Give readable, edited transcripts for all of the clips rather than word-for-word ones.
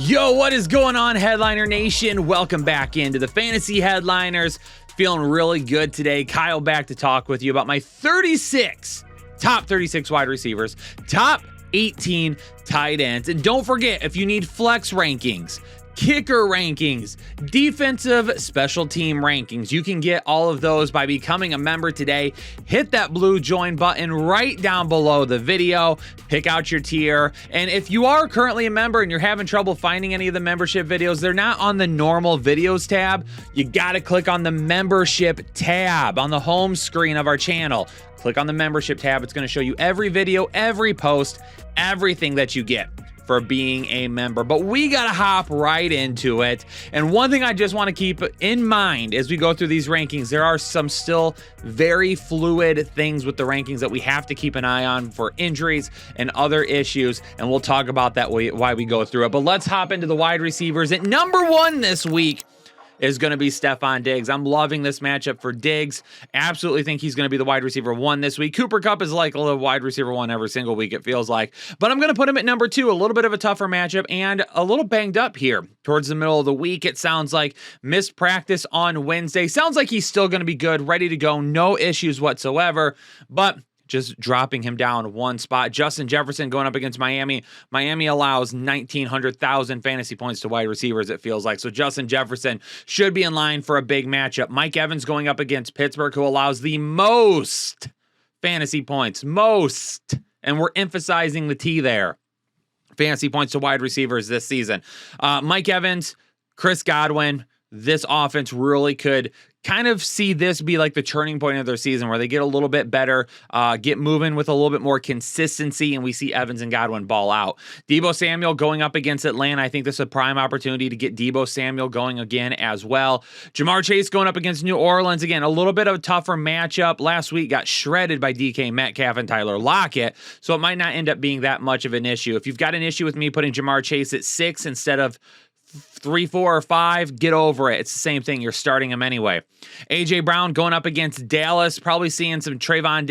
Yo, what is going on, Headliner Nation? Welcome back into the Fantasy Headliners. Feeling really good today. Kyle back to talk with you about my top 36 wide receivers, top 18 tight ends. And don't forget, if you need flex rankings, kicker rankings, defensive special team rankings, you can get all of those by becoming a member today. Hit that blue join button right down below the video, pick out your tier. And if you are currently a member and you're having trouble finding any of the membership videos, they're not on the normal videos tab. You got to click on the membership tab on the home screen of our channel. Click on the membership tab. It's going to show you every video, every post, everything that you get for being a member. But we gotta hop right into it. And one thing I just want to keep in mind as we go through these rankings, there are some still very fluid things with the rankings that we have to keep an eye on for injuries and other issues, and we'll talk about that why we go through it. But let's hop into the wide receivers. At number one this week is going to be Stefon Diggs. I'm loving this matchup for Diggs. Absolutely think he's going to be the wide receiver one this week. Cooper Kupp is like a wide receiver one every single week, it feels like. But I'm going to put him at number two. A little bit of a tougher matchup and a little banged up here towards the middle of the week. It sounds like missed practice on Wednesday. Sounds like he's still going to be good, ready to go, no issues whatsoever. But just dropping him down one spot. Justin Jefferson going up against Miami. Miami allows 1,900,000 fantasy points to wide receivers, it feels like. So Justin Jefferson should be in line for a big matchup. Mike Evans going up against Pittsburgh, who allows the most fantasy points. Most. And we're emphasizing the T there. Fantasy points to wide receivers this season. Mike Evans, Chris Godwin. This offense really could kind of see this be like the turning point of their season where they get a little bit better, get moving with a little bit more consistency, and we see Evans and Godwin ball out. Deebo Samuel going up against Atlanta. I think this is a prime opportunity to get Deebo Samuel going again as well. Jamar Chase going up against New Orleans. Again, a little bit of a tougher matchup. Last week got shredded by DK Metcalf and Tyler Lockett, so it might not end up being that much of an issue. If you've got an issue with me putting Jamar Chase at 6 instead of 3, 4, or 5, get over it. It's the same thing. You're starting him anyway. A.J. Brown going up against Dallas. Probably seeing some Travion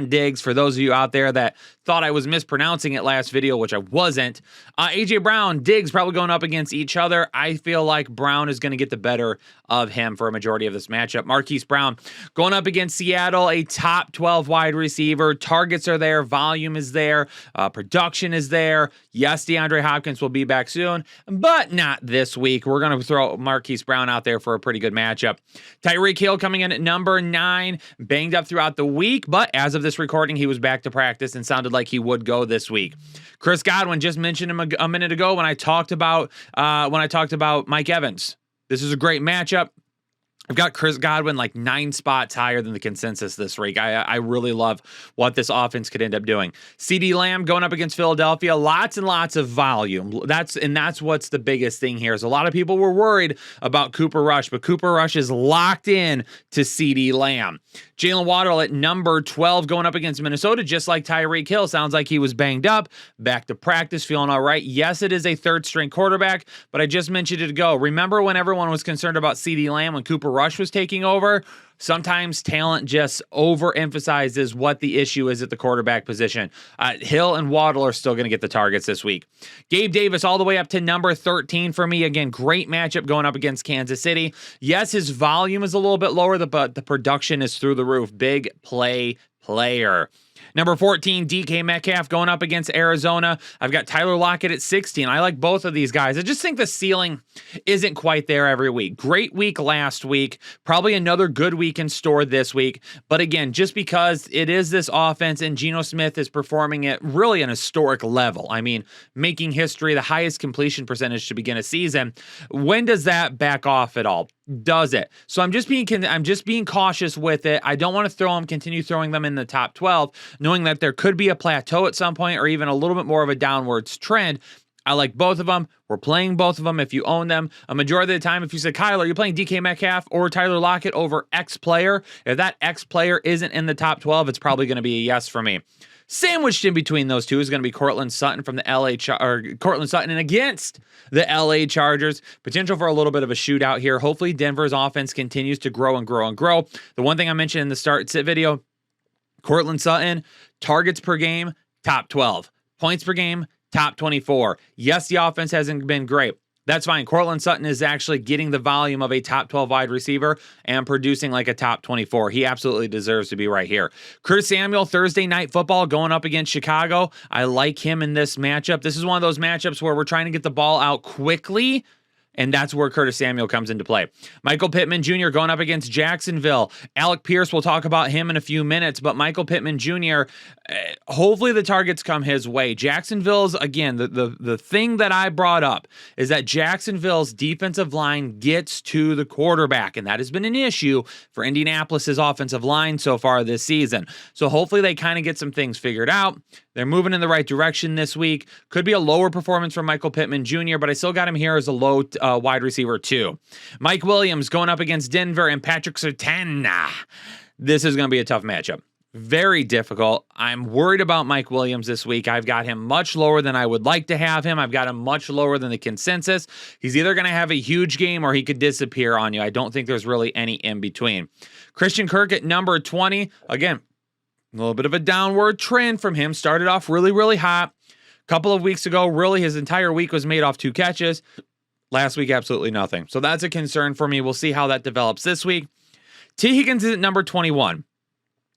Diggs, for those of you out there that thought I was mispronouncing it last video, which I wasn't. A.J. Brown, Diggs probably going up against each other. I feel like Brown is going to get the better of him for a majority of this matchup. Marquise Brown going up against Seattle, a top 12 wide receiver. Targets are there. Volume is there. Production is there. Yes, DeAndre Hopkins will be back soon, but not this week. We're going to throw Marquise Brown out there for a pretty good matchup. Tyreek Hill coming in at number 9, banged up throughout the week, but as of this recording, he was back to practice and sounded like he would go this week. Chris Godwin, just mentioned him a minute ago when I talked about Mike Evans. This is a great matchup. I've got Chris Godwin like 9 spots higher than the consensus this week. I really love what this offense could end up doing. CeeDee Lamb going up against Philadelphia. Lots and lots of volume. That's what's the biggest thing here. Is a lot of people were worried about Cooper Rush, but Cooper Rush is locked in to CeeDee Lamb. Jalen Waddle at number 12 going up against Minnesota, just like Tyreek Hill. Sounds like he was banged up. Back to practice, feeling all right. Yes, it is a third-string quarterback, but I just mentioned it ago. Remember when everyone was concerned about CeeDee Lamb when Cooper Rush was taking over? Sometimes talent just overemphasizes what the issue is at the quarterback position. Hill and Waddle are still going to get the targets this week. Gabe Davis all the way up to number 13 for me. Again, great matchup going up against Kansas City. Yes, his volume is a little bit lower, but the production is through the roof. Big play player. Number 14, DK Metcalf going up against Arizona. I've got Tyler Lockett at 16. I like both of these guys. I just think the ceiling isn't quite there every week. Great week last week. Probably another good week in store this week. But again, just because it is this offense and Geno Smith is performing at really an historic level. I mean, making history, the highest completion percentage to begin a season. When does that back off at all? Does it? So I'm just being cautious with it. I don't want to continue throwing them in the top 12, knowing that there could be a plateau at some point or even a little bit more of a downwards trend. I like both of them. We're playing both of them if you own them. A majority of the time, if you say, Kyle, are you playing DK Metcalf or Tyler Lockett over X player? If that X player isn't in the top 12, it's probably going to be a yes for me. Sandwiched in between those two is going to be Courtland Sutton from the Courtland Sutton and against the LA Chargers. Potential for a little bit of a shootout here. Hopefully Denver's offense continues to grow and grow and grow. The one thing I mentioned in the start sit video, Courtland Sutton, targets per game, top 12. Points per game, top 24. Yes, the offense hasn't been great. That's fine. Cortland Sutton is actually getting the volume of a top 12 wide receiver and producing like a top 24. He absolutely deserves to be right here. Curtis Samuel, Thursday Night Football, going up against Chicago. I like him in this matchup. This is one of those matchups where we're trying to get the ball out quickly, and that's where Curtis Samuel comes into play. Michael Pittman Jr. going up against Jacksonville. Alec Pierce, we'll talk about him in a few minutes, but Michael Pittman Jr., hopefully the targets come his way. Jacksonville's, again, the thing that I brought up is that Jacksonville's defensive line gets to the quarterback, and that has been an issue for Indianapolis's offensive line so far this season. So hopefully they kind of get some things figured out. They're moving in the right direction this week. Could be a lower performance from Michael Pittman Jr., but I still got him here as a low wide receiver too. Mike Williams going up against Denver and Patrick Surtain. This is going to be a tough matchup. Very difficult. I'm worried about Mike Williams this week. I've got him much lower than I would like to have him. I've got him much lower than the consensus. He's either going to have a huge game or he could disappear on you. I don't think there's really any in between. Christian Kirk at number 20. Again, a little bit of a downward trend from him. Started off really, really hot. A couple of weeks ago, really his entire week was made off 2 catches. Last week, absolutely nothing. So that's a concern for me. We'll see how that develops this week. T. Higgins is at number 21.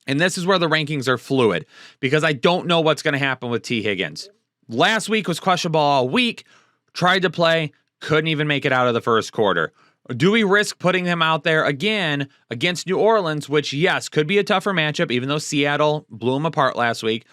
And this is where the rankings are fluid because I don't know what's going to happen with T. Higgins. Last week was questionable all week. Tried to play, couldn't even make it out of the first quarter. Do we risk putting him out there again against New Orleans, which, yes, could be a tougher matchup, even though Seattle blew him apart last week?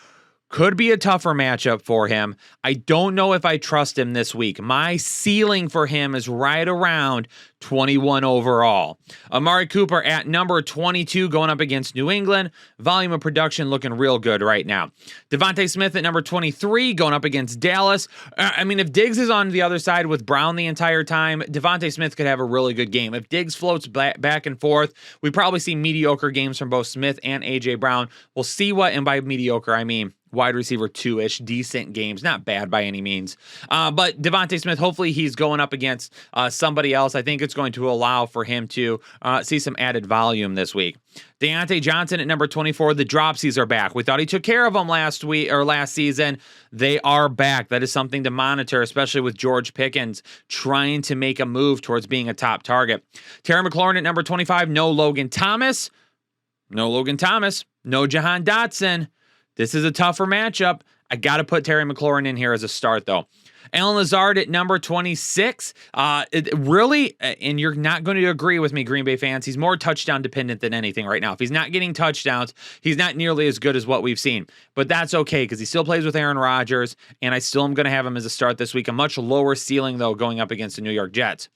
Could be a tougher matchup for him. I don't know if I trust him this week. My ceiling for him is right around 21 overall. Amari Cooper at number 22 going up against New England. Volume of production looking real good right now. Devontae Smith at number 23 going up against Dallas. I mean, if Diggs is on the other side with Brown the entire time, Devontae Smith could have a really good game. If Diggs floats back and forth, we probably see mediocre games from both Smith and A.J. Brown. We'll see what, and by mediocre, I mean wide receiver 2-ish, decent games. Not bad by any means. But Devontae Smith, hopefully he's going up against somebody else. I think it's going to allow for him to see some added volume this week. Deontay Johnson at number 24. The dropsies are back. We thought he took care of them last season. They are back. That is something to monitor, especially with George Pickens trying to make a move towards being a top target. Terry McLaurin at number 25. No Logan Thomas. No Jahan Dotson. This is a tougher matchup. I got to put Terry McLaurin in here as a start, though. Alan Lazard at number 26. Really, and you're not going to agree with me, Green Bay fans, he's more touchdown dependent than anything right now. If he's not getting touchdowns, he's not nearly as good as what we've seen. But that's okay because he still plays with Aaron Rodgers, and I still am going to have him as a start this week. A much lower ceiling, though, going up against the New York Jets.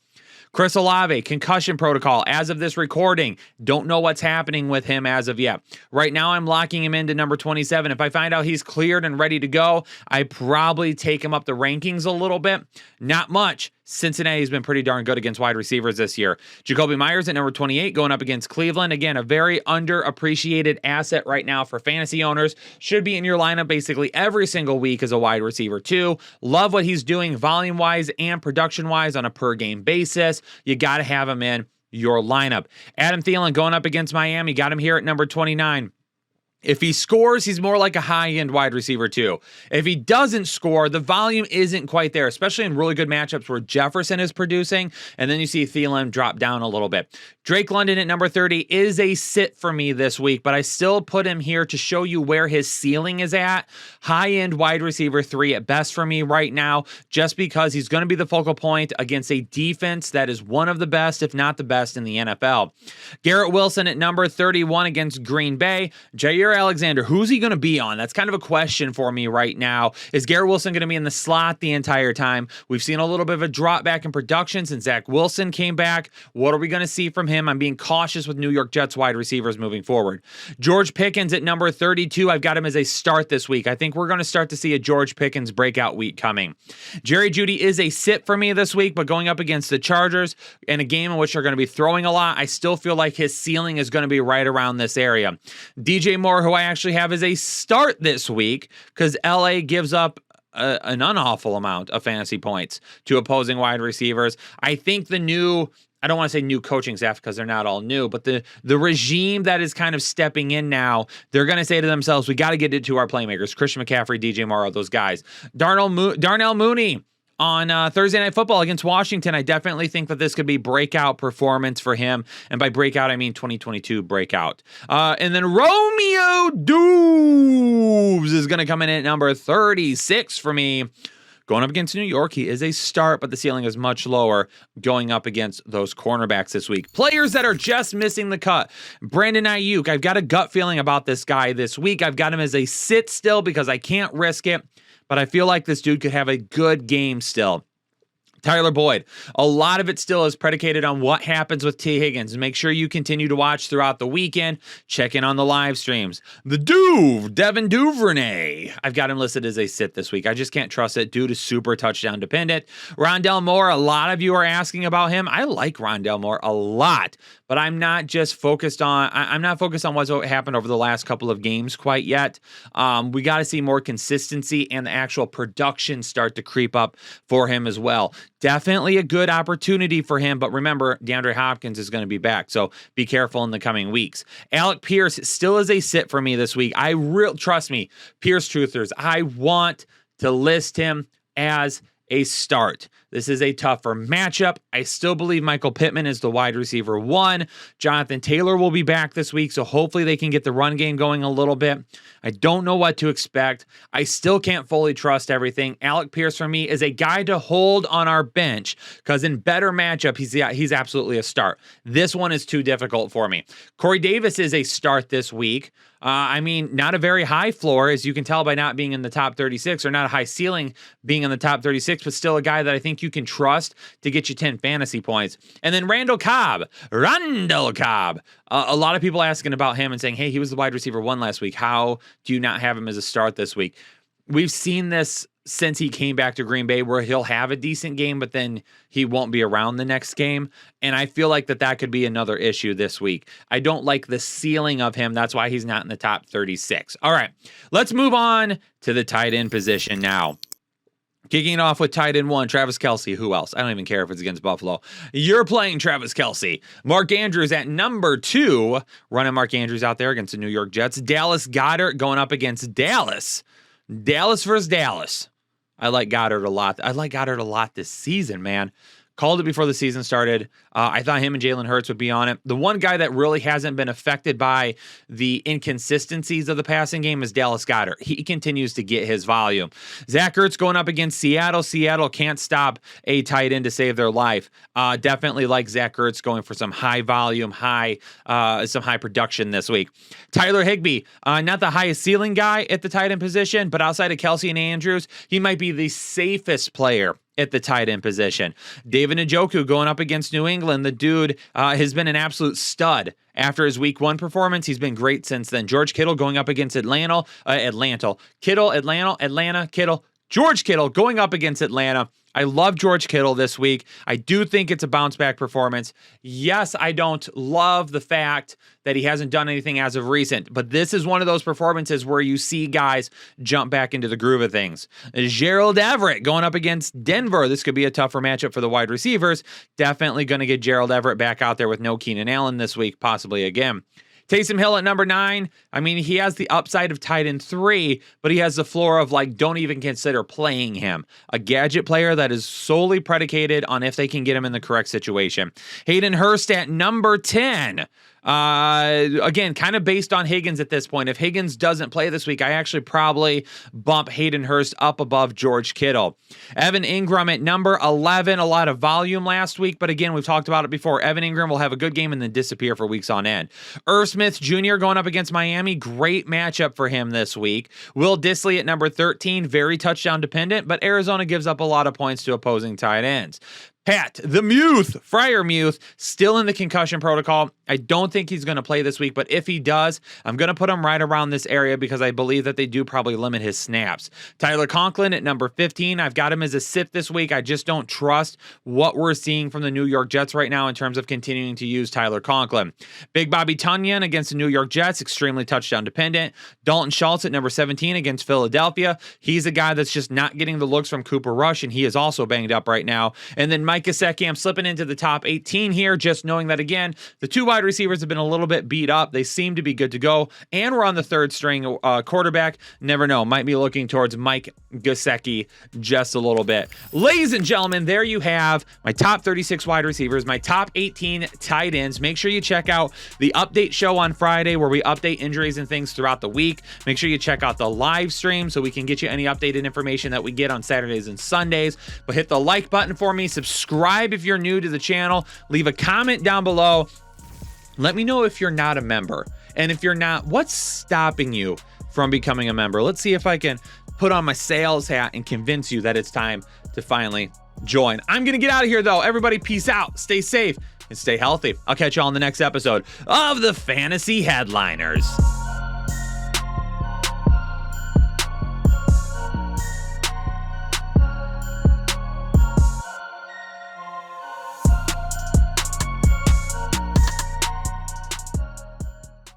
Chris Olave, concussion protocol. As of this recording, don't know what's happening with him as of yet. Right now, I'm locking him into number 27. If I find out he's cleared and ready to go, I probably take him up the rankings a little bit. Not much. Cincinnati's been pretty darn good against wide receivers this year. Jacoby Myers at number 28 going up against Cleveland. Again, a very underappreciated asset right now for fantasy owners. Should be in your lineup basically every single week as a wide receiver too. Love what he's doing volume-wise and production-wise on a per-game basis. You got to have him in your lineup. Adam Thielen going up against Miami. Got him here at number 29. If he scores, he's more like a high-end wide receiver too. If he doesn't score, the volume isn't quite there, especially in really good matchups where Jefferson is producing, and then you see Thielen drop down a little bit. Drake London at number 30 is a sit for me this week, but I still put him here to show you where his ceiling is at. High-end wide receiver 3 at best for me right now, just because he's going to be the focal point against a defense that is one of the best, if not the best, in the NFL. Garrett Wilson at number 31 against Green Bay. Jair Alexander, who's he going to be on? That's kind of a question for me right now. Is Garrett Wilson going to be in the slot the entire time? We've seen a little bit of a drop back in production since Zach Wilson came back. What are we going to see from him? I'm being cautious with New York Jets wide receivers moving forward. George Pickens at number 32. I've got him as a start this week. I think we're going to start to see a George Pickens breakout week coming. Jerry Jeudy is a sit for me this week, but going up against the Chargers in a game in which they're going to be throwing a lot, I still feel like his ceiling is going to be right around this area. DJ Moore, who I actually have as a start this week because LA gives up an unawful amount of fantasy points to opposing wide receivers. I think I don't want to say new coaching staff because they're not all new, but the regime that is kind of stepping in now, they're going to say to themselves, we got to get it to our playmakers, Christian McCaffrey, DJ Morrow, those guys. Darnell Mooney on Thursday Night Football against Washington. I definitely think that this could be breakout performance for him. And by breakout, I mean 2022 breakout. And then Romeo Doubs is going to come in at number 36 for me. Going up against New York, he is a start, but the ceiling is much lower going up against those cornerbacks this week. Players that are just missing the cut. Brandon Ayuk, I've got a gut feeling about this guy this week. I've got him as a sit still because I can't risk it, but I feel like this dude could have a good game still. Tyler Boyd, a lot of it still is predicated on what happens with T. Higgins. Make sure you continue to watch throughout the weekend. Check in on the live streams. Devin Duvernay. I've got him listed as a sit this week. I just can't trust it. Dude is super touchdown dependent. Rondell Moore, a lot of you are asking about him. I like Rondell Moore a lot, but I'm not focused on what's happened over the last couple of games quite yet. We got to see more consistency and the actual production start to creep up for him as well. Definitely a good opportunity for him, but remember, DeAndre Hopkins is going to be back, so be careful in the coming weeks. Alec Pierce still is a sit for me this week. Trust me, Pierce Truthers, I want to list him as a start. This is a tougher matchup. I still believe Michael Pittman is the wide receiver 1. Jonathan Taylor will be back this week, so hopefully they can get the run game going a little bit. I don't know what to expect. I still can't fully trust everything. Alec Pierce for me is a guy to hold on our bench because in better matchup, he's absolutely a start. This one is too difficult for me. Corey Davis is a start this week. Not a very high floor, as you can tell by not being in the top 36, or not a high ceiling being in the top 36, but still a guy that I think you can trust to get you 10 fantasy points. And then Randall Cobb. A lot of people asking about him and saying, hey, he was the wide receiver 1 last week. How do you not have him as a start this week? We've seen this since he came back to Green Bay, where he'll have a decent game, but then he won't be around the next game. And I feel like that could be another issue this week. I don't like the ceiling of him. That's why he's not in the top 36. All right, let's move on to the tight end position now. Kicking it off with tight end 1, Travis Kelce. Who else? I don't even care if it's against Buffalo. You're playing Travis Kelce. Mark Andrews at number 2. Running Mark Andrews out there against the New York Jets. Dallas Goedert going up against Dallas. Dallas versus Dallas. I like Goddard a lot. I like Goddard a lot this season, man. Called it before the season started. I thought him and Jalen Hurts would be on it. The one guy that really hasn't been affected by the inconsistencies of the passing game is Dallas Goedert. He continues to get his volume. Zach Ertz going up against Seattle. Seattle can't stop a tight end to save their life. Definitely like Zach Ertz going for some high volume, some high production this week. Tyler Higbee, not the highest ceiling guy at the tight end position, but outside of Kelce and Andrews, he might be the safest player at the tight end position. David Njoku going up against New England. The dude has been an absolute stud after his week 1 performance. He's been great since then. George Kittle going up against Atlanta. George Kittle going up against Atlanta. I love George Kittle this week. I do think it's a bounce back performance. Yes, I don't love the fact that he hasn't done anything as of recent, but this is one of those performances where you see guys jump back into the groove of things. Gerald Everett going up against Denver. This could be a tougher matchup for the wide receivers. Definitely going to get Gerald Everett back out there with no Keenan Allen this week, possibly again. Taysom Hill at number 9. He has the upside of tight end 3, but he has the floor of don't even consider playing him. A gadget player that is solely predicated on if they can get him in the correct situation. Hayden Hurst at number 10. Again, kind of based on Higgins at this point. If Higgins doesn't play this week, I actually probably bump Hayden Hurst up above George Kittle. Evan Ingram at number 11. A lot of volume last week, but again, we've talked about it before. Evan Ingram will have a good game and then disappear for weeks on end. Irv Smith Jr. going up against Miami. Great matchup for him this week. Will Dissly at number 13. Very touchdown dependent, but Arizona gives up a lot of points to opposing tight ends. Pat, the Muth, Freiermuth, still in the concussion protocol. I don't think he's going to play this week, but if he does, I'm going to put him right around this area because I believe that they do probably limit his snaps. Tyler Conklin at number 15. I've got him as a sit this week. I just don't trust what we're seeing from the New York Jets right now in terms of continuing to use Tyler Conklin. Big Bobby Tunyon against the New York Jets, extremely touchdown dependent. Dalton Schultz at number 17 against Philadelphia. He's a guy that's just not getting the looks from Cooper Rush, and he is also banged up right now. And then Mike Gesicki, I'm slipping into the top 18 here, just knowing that, again, the two wide receivers have been a little bit beat up. They seem to be good to go, and we're on the third string quarterback. Never know. Might be looking towards Mike Gesicki just a little bit. Ladies and gentlemen, there you have my top 36 wide receivers, my top 18 tight ends. Make sure you check out the update show on Friday where we update injuries and things throughout the week. Make sure you check out the live stream so we can get you any updated information that we get on Saturdays and Sundays. But hit the like button for me. Subscribe if you're new to the channel. Leave a comment down below. Let me know if you're not a member. And if you're not, what's stopping you from becoming a member? Let's see if I can put on my sales hat and convince you that it's time to finally join. I'm going to get out of here, though. Everybody, peace out. Stay safe and stay healthy. I'll catch you all in the next episode of the Fantasy Headliners.